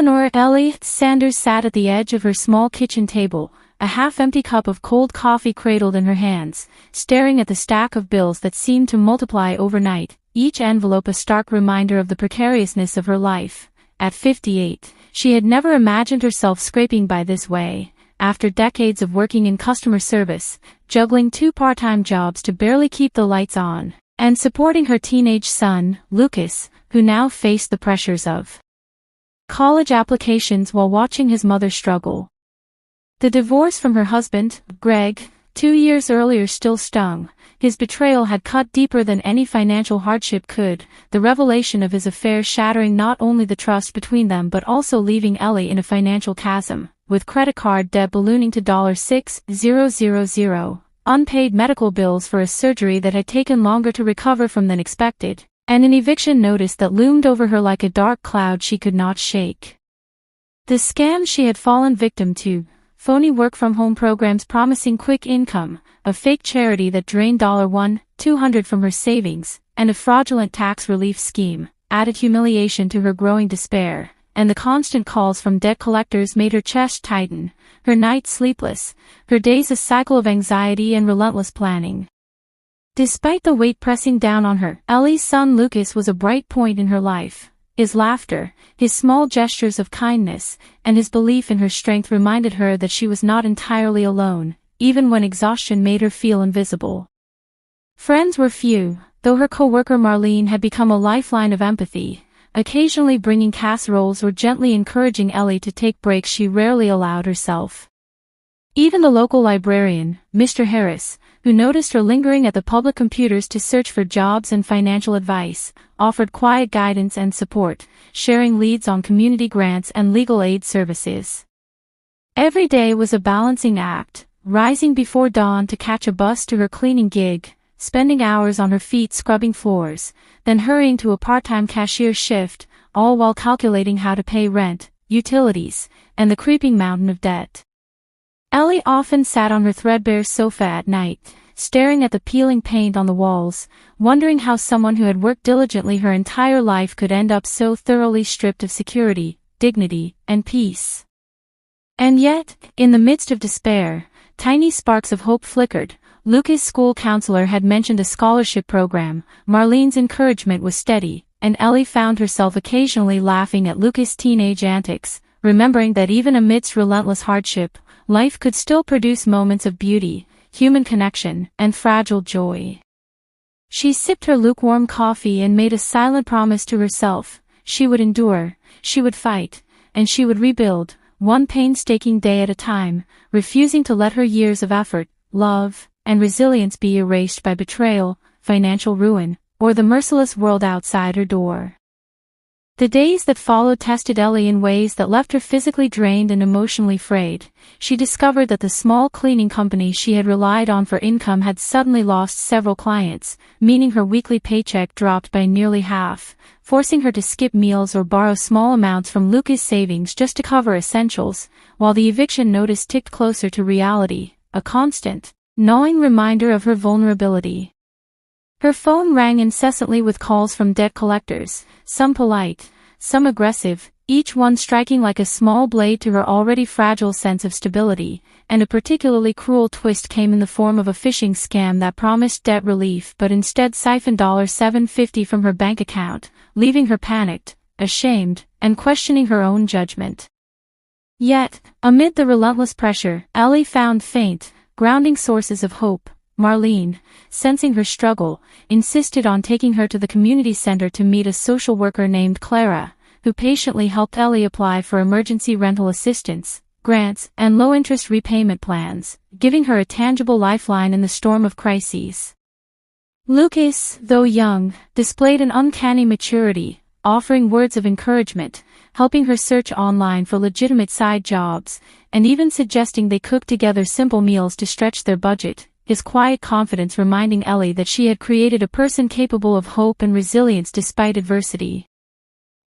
Eleanor Ellie Sanders sat at the edge of her small kitchen table, a half-empty cup of cold coffee cradled in her hands, staring at the stack of bills that seemed to multiply overnight, each envelope a stark reminder of the precariousness of her life. At 58, she had never imagined herself scraping by this way. After decades of working in customer service, juggling 2 part-time jobs to barely keep the lights on, and supporting her teenage son, Lucas, who now faced the pressures of college applications while watching his mother struggle. The divorce from her husband, Greg, 2 years earlier still stung. His betrayal had cut deeper than any financial hardship could, the revelation of his affair shattering not only the trust between them but also leaving Ellie in a financial chasm, with credit card debt ballooning to $6,000, unpaid medical bills for a surgery that had taken longer to recover from than expected, and an eviction notice that loomed over her like a dark cloud she could not shake. The scam she had fallen victim to, phony work-from-home programs promising quick income, a fake charity that drained $200 from her savings, and a fraudulent tax relief scheme, added humiliation to her growing despair, and the constant calls from debt collectors made her chest tighten, her nights sleepless, her days a cycle of anxiety and relentless planning. Despite the weight pressing down on her, Ellie's son Lucas was a bright point in her life. His laughter, his small gestures of kindness, and his belief in her strength reminded her that she was not entirely alone, even when exhaustion made her feel invisible. Friends were few, though her co-worker Marlene had become a lifeline of empathy, occasionally bringing casseroles or gently encouraging Ellie to take breaks she rarely allowed herself. Even the local librarian, Mr. Harris, who noticed her lingering at the public computers to search for jobs and financial advice, offered quiet guidance and support, sharing leads on community grants and legal aid services. Every day was a balancing act, rising before dawn to catch a bus to her cleaning gig, spending hours on her feet scrubbing floors, then hurrying to a part-time cashier shift, all while calculating how to pay rent, utilities, and the creeping mountain of debt. Ellie often sat on her threadbare sofa at night, staring at the peeling paint on the walls, wondering how someone who had worked diligently her entire life could end up so thoroughly stripped of security, dignity, and peace. And yet, in the midst of despair, tiny sparks of hope flickered. Lucas' school counselor had mentioned a scholarship program, Marlene's encouragement was steady, and Ellie found herself occasionally laughing at Lucas' teenage antics, remembering that even amidst relentless hardship, life could still produce moments of beauty, human connection, and fragile joy. She sipped her lukewarm coffee and made a silent promise to herself: she would endure, she would fight, and she would rebuild, one painstaking day at a time, refusing to let her years of effort, love, and resilience be erased by betrayal, financial ruin, or the merciless world outside her door. The days that followed tested Ellie in ways that left her physically drained and emotionally frayed. She discovered that the small cleaning company she had relied on for income had suddenly lost several clients, meaning her weekly paycheck dropped by nearly half, forcing her to skip meals or borrow small amounts from Lucas' savings just to cover essentials, while the eviction notice ticked closer to reality, a constant, gnawing reminder of her vulnerability. Her phone rang incessantly with calls from debt collectors, some polite, some aggressive, each one striking like a small blade to her already fragile sense of stability, and a particularly cruel twist came in the form of a phishing scam that promised debt relief but instead siphoned $750 from her bank account, leaving her panicked, ashamed, and questioning her own judgment. Yet, amid the relentless pressure, Ellie found faint, grounding sources of hope. Marlene, sensing her struggle, insisted on taking her to the community center to meet a social worker named Clara, who patiently helped Ellie apply for emergency rental assistance, grants, and low-interest repayment plans, giving her a tangible lifeline in the storm of crises. Lucas, though young, displayed an uncanny maturity, offering words of encouragement, helping her search online for legitimate side jobs, and even suggesting they cook together simple meals to stretch their budget. His quiet confidence reminding Ellie that she had created a person capable of hope and resilience despite adversity.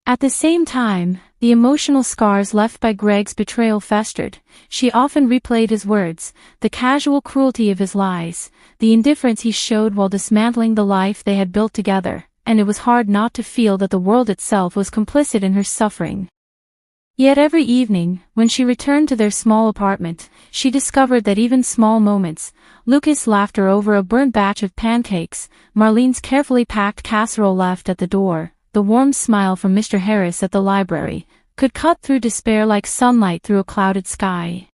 At the same time, the emotional scars left by Greg's betrayal festered. She often replayed his words, the casual cruelty of his lies, the indifference he showed while dismantling the life they had built together, and it was hard not to feel that the world itself was complicit in her suffering. Yet every evening, when she returned to their small apartment, she discovered that even small moments, Lucas' laughter over a burnt batch of pancakes, Marlene's carefully packed casserole left at the door, the warm smile from Mr. Harris at the library, could cut through despair like sunlight through a clouded sky.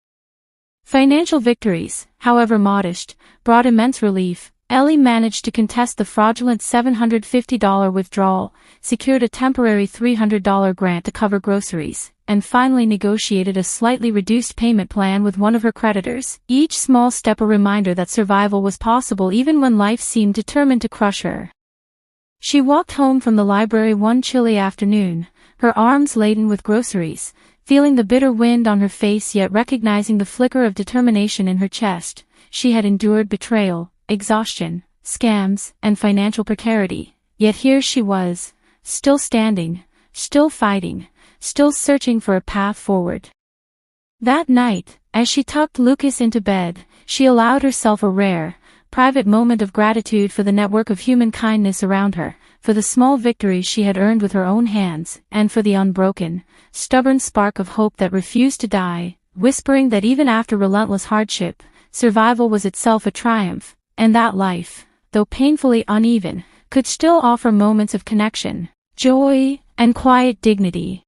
Financial victories, however modest, brought immense relief. Ellie managed to contest the fraudulent $750 withdrawal, secured a temporary $300 grant to cover groceries, and finally negotiated a slightly reduced payment plan with one of her creditors, each small step a reminder that survival was possible even when life seemed determined to crush her. She walked home from the library one chilly afternoon, her arms laden with groceries, feeling the bitter wind on her face yet recognizing the flicker of determination in her chest. She had endured betrayal, exhaustion, scams, and financial precarity, yet here she was, still standing, still fighting, still searching for a path forward. That night, as she tucked Lucas into bed, she allowed herself a rare, private moment of gratitude for the network of human kindness around her, for the small victories she had earned with her own hands, and for the unbroken, stubborn spark of hope that refused to die, whispering that even after relentless hardship, survival was itself a triumph, and that life, though painfully uneven, could still offer moments of connection, joy, and quiet dignity.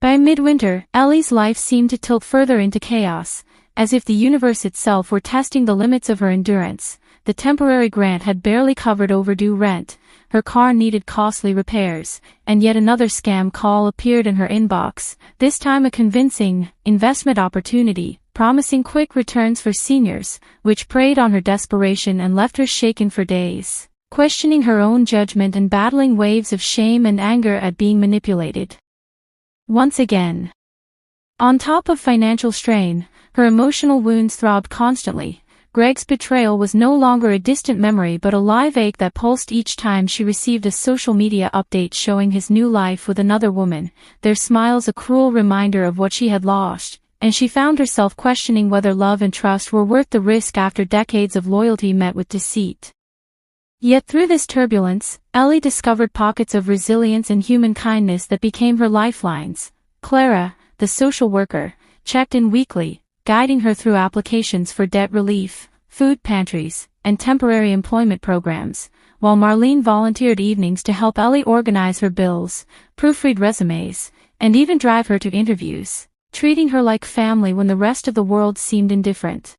By midwinter, Ellie's life seemed to tilt further into chaos, as if the universe itself were testing the limits of her endurance. The temporary grant had barely covered overdue rent, her car needed costly repairs, and yet another scam call appeared in her inbox, this time a convincing investment opportunity, promising quick returns for seniors, which preyed on her desperation and left her shaken for days, questioning her own judgment and battling waves of shame and anger at being manipulated. Once again. On top of financial strain, her emotional wounds throbbed constantly. Greg's betrayal was no longer a distant memory but a live ache that pulsed each time she received a social media update showing his new life with another woman, their smiles a cruel reminder of what she had lost, and she found herself questioning whether love and trust were worth the risk after decades of loyalty met with deceit. Yet through this turbulence, Ellie discovered pockets of resilience and human kindness that became her lifelines. Clara, the social worker, checked in weekly, guiding her through applications for debt relief, food pantries, and temporary employment programs, while Marlene volunteered evenings to help Ellie organize her bills, proofread resumes, and even drive her to interviews, treating her like family when the rest of the world seemed indifferent.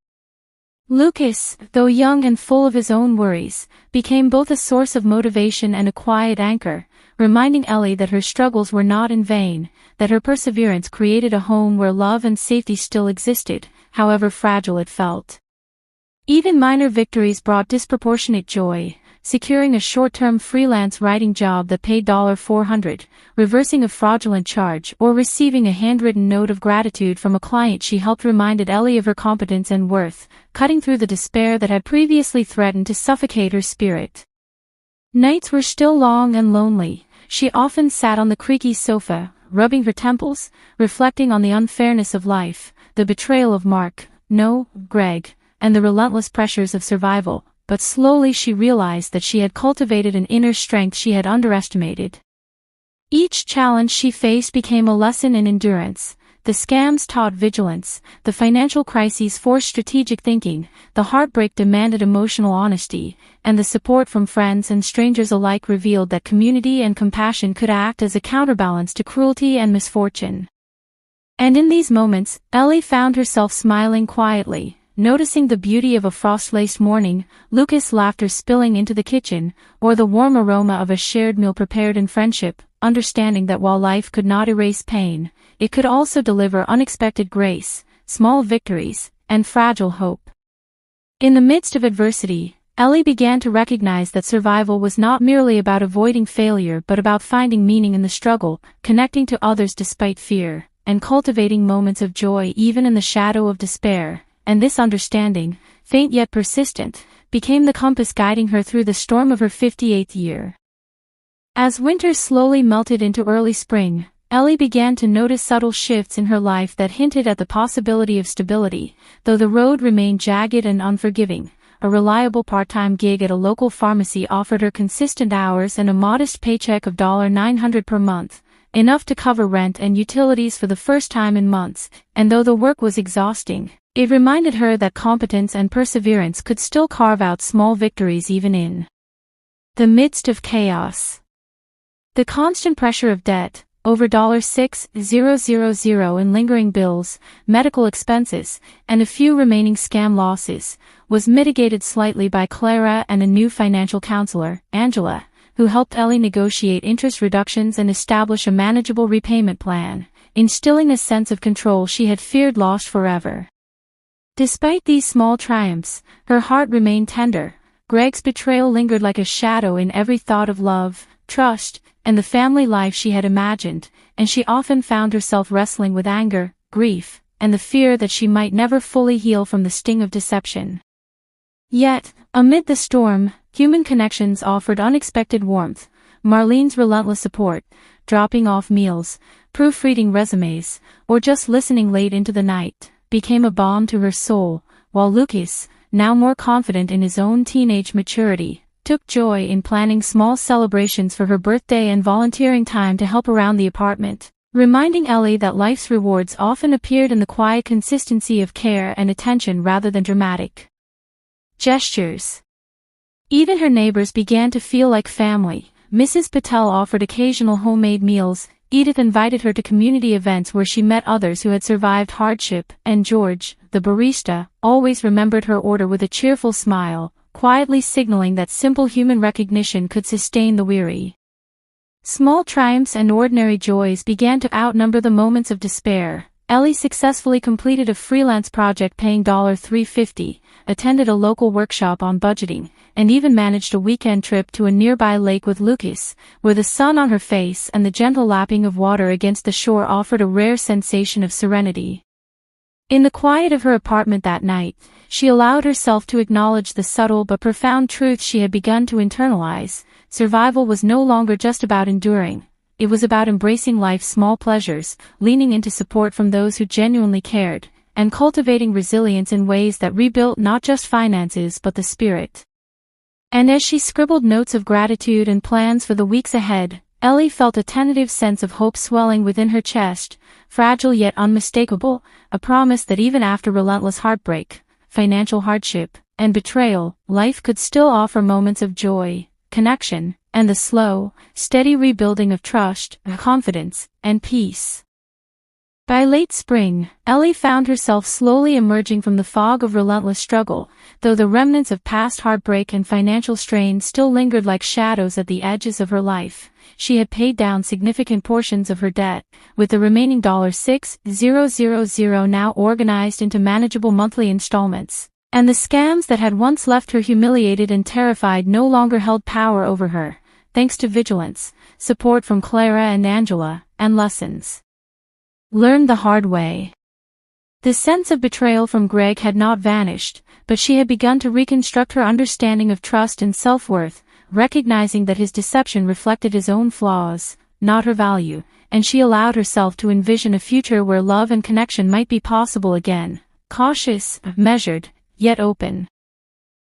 Lucas, though young and full of his own worries, became both a source of motivation and a quiet anchor, reminding Ellie that her struggles were not in vain, that her perseverance created a home where love and safety still existed, however fragile it felt. Even minor victories brought disproportionate joy, securing a short-term freelance writing job that paid $400, reversing a fraudulent charge, or receiving a handwritten note of gratitude from a client she helped reminded Ellie of her competence and worth, cutting through the despair that had previously threatened to suffocate her spirit. Nights were still long and lonely. She often sat on the creaky sofa, rubbing her temples, reflecting on the unfairness of life, the betrayal of Greg, and the relentless pressures of survival, but slowly she realized that she had cultivated an inner strength she had underestimated. Each challenge she faced became a lesson in endurance. The scams taught vigilance, the financial crises forced strategic thinking, the heartbreak demanded emotional honesty, and the support from friends and strangers alike revealed that community and compassion could act as a counterbalance to cruelty and misfortune. And in these moments, Ellie found herself smiling quietly, noticing the beauty of a frost-laced morning, Lucas' laughter spilling into the kitchen, or the warm aroma of a shared meal prepared in friendship, understanding that while life could not erase pain, it could also deliver unexpected grace, small victories, and fragile hope. In the midst of adversity, Ellie began to recognize that survival was not merely about avoiding failure but about finding meaning in the struggle, connecting to others despite fear, and cultivating moments of joy even in the shadow of despair. And this understanding, faint yet persistent, became the compass guiding her through the storm of her 58th year. As winter slowly melted into early spring, Ellie began to notice subtle shifts in her life that hinted at the possibility of stability, though the road remained jagged and unforgiving. A reliable part-time gig at a local pharmacy offered her consistent hours and a modest paycheck of $900 per month, enough to cover rent and utilities for the first time in months, and though the work was exhausting, it reminded her that competence and perseverance could still carve out small victories even in the midst of chaos. The constant pressure of debt, over $6,000 in lingering bills, medical expenses, and a few remaining scam losses, was mitigated slightly by Clara and a new financial counselor, Angela, who helped Ellie negotiate interest reductions and establish a manageable repayment plan, instilling a sense of control she had feared lost forever. Despite these small triumphs, her heart remained tender. Greg's betrayal lingered like a shadow in every thought of love, trust, and the family life she had imagined, and she often found herself wrestling with anger, grief, and the fear that she might never fully heal from the sting of deception. Yet, amid the storm, human connections offered unexpected warmth. Marlene's relentless support, dropping off meals, proofreading resumes, or just listening late into the night, became a balm to her soul, while Lucas, now more confident in his own teenage maturity, took joy in planning small celebrations for her birthday and volunteering time to help around the apartment, reminding Ellie that life's rewards often appeared in the quiet consistency of care and attention rather than dramatic gestures. Even her neighbors began to feel like family. Mrs. Patel offered occasional homemade meals, Edith invited her to community events where she met others who had survived hardship, and George, the barista, always remembered her order with a cheerful smile, quietly signaling that simple human recognition could sustain the weary. Small triumphs and ordinary joys began to outnumber the moments of despair. Ellie successfully completed a freelance project paying $350, attended a local workshop on budgeting, and even managed a weekend trip to a nearby lake with Lucas, where the sun on her face and the gentle lapping of water against the shore offered a rare sensation of serenity. In the quiet of her apartment that night, she allowed herself to acknowledge the subtle but profound truth she had begun to internalize. Survival was no longer just about enduring. It was about embracing life's small pleasures, leaning into support from those who genuinely cared, and cultivating resilience in ways that rebuilt not just finances but the spirit. And as she scribbled notes of gratitude and plans for the weeks ahead, Ellie felt a tentative sense of hope swelling within her chest, fragile yet unmistakable, a promise that even after relentless heartbreak, financial hardship, and betrayal, life could still offer moments of joy, connection, and the slow, steady rebuilding of trust, confidence, and peace. By late spring, Ellie found herself slowly emerging from the fog of relentless struggle, though the remnants of past heartbreak and financial strain still lingered like shadows at the edges of her life. She had paid down significant portions of her debt, with the remaining $6,000 now organized into manageable monthly installments, and the scams that had once left her humiliated and terrified no longer held power over her, thanks to vigilance, support from Clara and Angela, and lessons learned the hard way. The sense of betrayal from Greg had not vanished, but she had begun to reconstruct her understanding of trust and self-worth, recognizing that his deception reflected his own flaws, not her value, and she allowed herself to envision a future where love and connection might be possible again, cautious, measured, yet open.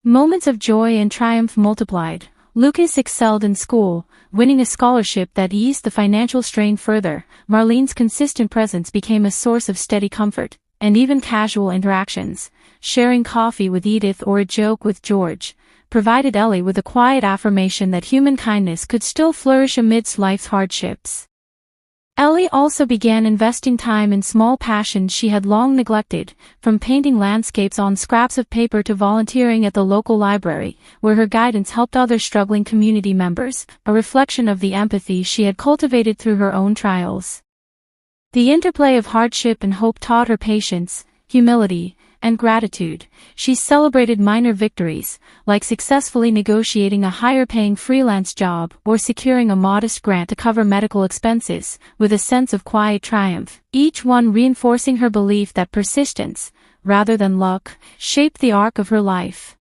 Moments of joy and triumph multiplied. Lucas excelled in school, winning a scholarship that eased the financial strain further. Marlene's consistent presence became a source of steady comfort, and even casual interactions, sharing coffee with Edith or a joke with George, provided Ellie with a quiet affirmation that human kindness could still flourish amidst life's hardships. Ellie also began investing time in small passions she had long neglected, from painting landscapes on scraps of paper to volunteering at the local library, where her guidance helped other struggling community members, a reflection of the empathy she had cultivated through her own trials. The interplay of hardship and hope taught her patience, humility, and gratitude. She celebrated minor victories, like successfully negotiating a higher-paying freelance job or securing a modest grant to cover medical expenses, with a sense of quiet triumph, each one reinforcing her belief that persistence, rather than luck, shaped the arc of her life.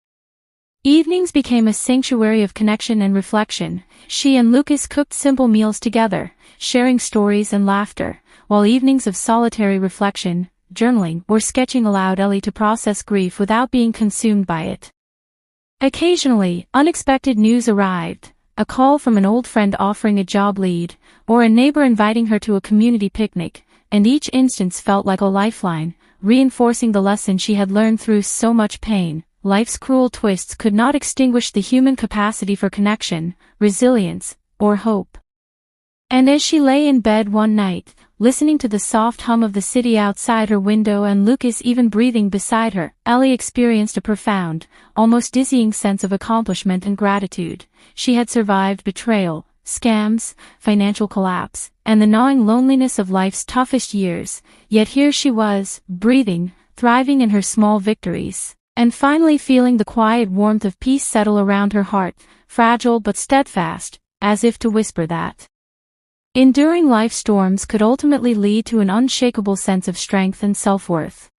Evenings became a sanctuary of connection and reflection. She and Lucas cooked simple meals together, sharing stories and laughter, while evenings of solitary reflection, journaling, or sketching allowed Ellie to process grief without being consumed by it. Occasionally, unexpected news arrived. a call from an old friend offering a job lead, or a neighbor inviting her to a community picnic, and each instance felt like a lifeline, reinforcing the lesson she had learned through so much pain. Life's cruel twists could not extinguish the human capacity for connection, resilience, or hope. And as she lay in bed one night, listening to the soft hum of the city outside her window and Lucas even breathing beside her, Ellie experienced a profound, almost dizzying sense of accomplishment and gratitude. She had survived betrayal, scams, financial collapse, and the gnawing loneliness of life's toughest years, yet here she was, breathing, thriving in her small victories, and finally feeling the quiet warmth of peace settle around her heart, fragile but steadfast, as if to whisper that enduring life storms could ultimately lead to an unshakable sense of strength and self-worth.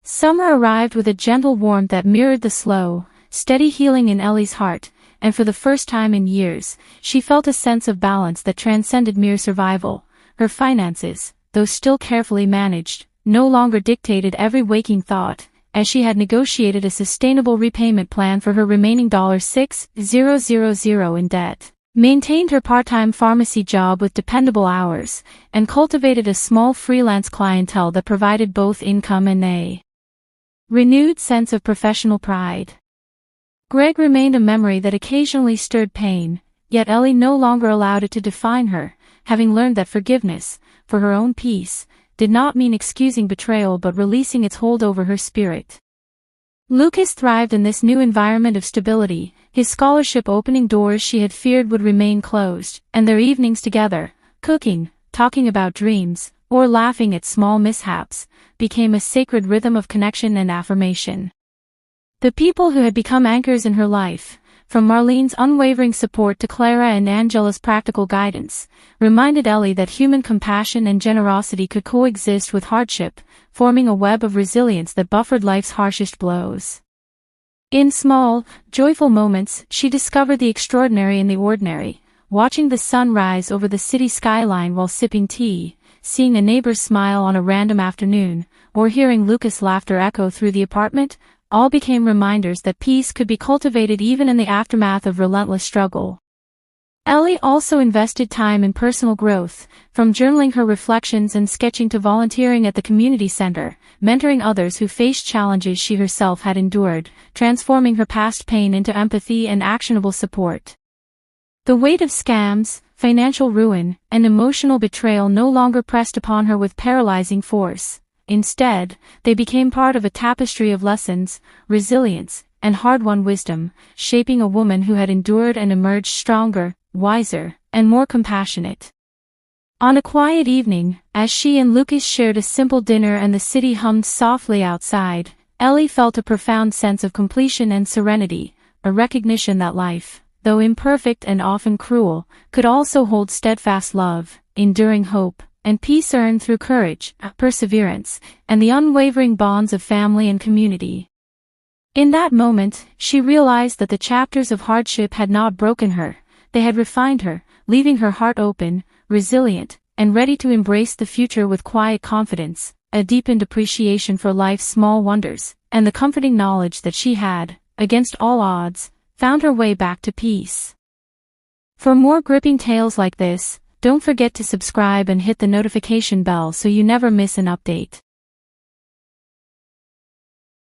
Summer arrived with a gentle warmth that mirrored the slow, steady healing in Ellie's heart, and for the first time in years, she felt a sense of balance that transcended mere survival. Her finances, though still carefully managed, no longer dictated every waking thought, as she had negotiated a sustainable repayment plan for her remaining $6,000 in debt, maintained her part-time pharmacy job with dependable hours, and cultivated a small freelance clientele that provided both income and a renewed sense of professional pride. Greg remained a memory that occasionally stirred pain, yet Ellie no longer allowed it to define her, having learned that forgiveness, for her own peace, did not mean excusing betrayal but releasing its hold over her spirit. Lucas thrived in this new environment of stability, his scholarship opening doors she had feared would remain closed, and their evenings together, cooking, talking about dreams, or laughing at small mishaps, became a sacred rhythm of connection and affirmation. The people who had become anchors in her life, from Marlene's unwavering support to Clara and Angela's practical guidance, reminded Ellie that human compassion and generosity could coexist with hardship, forming a web of resilience that buffered life's harshest blows. In small, joyful moments, she discovered the extraordinary in the ordinary, watching the sun rise over the city skyline while sipping tea, seeing a neighbor's smile on a random afternoon, or hearing Lucas' laughter echo through the apartment, all became reminders that peace could be cultivated even in the aftermath of relentless struggle. Ellie also invested time in personal growth, from journaling her reflections and sketching to volunteering at the community center, mentoring others who faced challenges she herself had endured, transforming her past pain into empathy and actionable support. The weight of scams, financial ruin, and emotional betrayal no longer pressed upon her with paralyzing force. Instead, they became part of a tapestry of lessons, resilience, and hard-won wisdom, shaping a woman who had endured and emerged stronger, wiser, and more compassionate. On a quiet evening, as she and Lucas shared a simple dinner and the city hummed softly outside, Ellie felt a profound sense of completion and serenity, a recognition that life, though imperfect and often cruel, could also hold steadfast love, enduring hope, and peace earned through courage, perseverance, and the unwavering bonds of family and community. In that moment, she realized that the chapters of hardship had not broken her, they had refined her, leaving her heart open, resilient, and ready to embrace the future with quiet confidence, a deepened appreciation for life's small wonders, and the comforting knowledge that she had, against all odds, found her way back to peace. For more gripping tales like this, don't forget to subscribe and hit the notification bell so you never miss an update.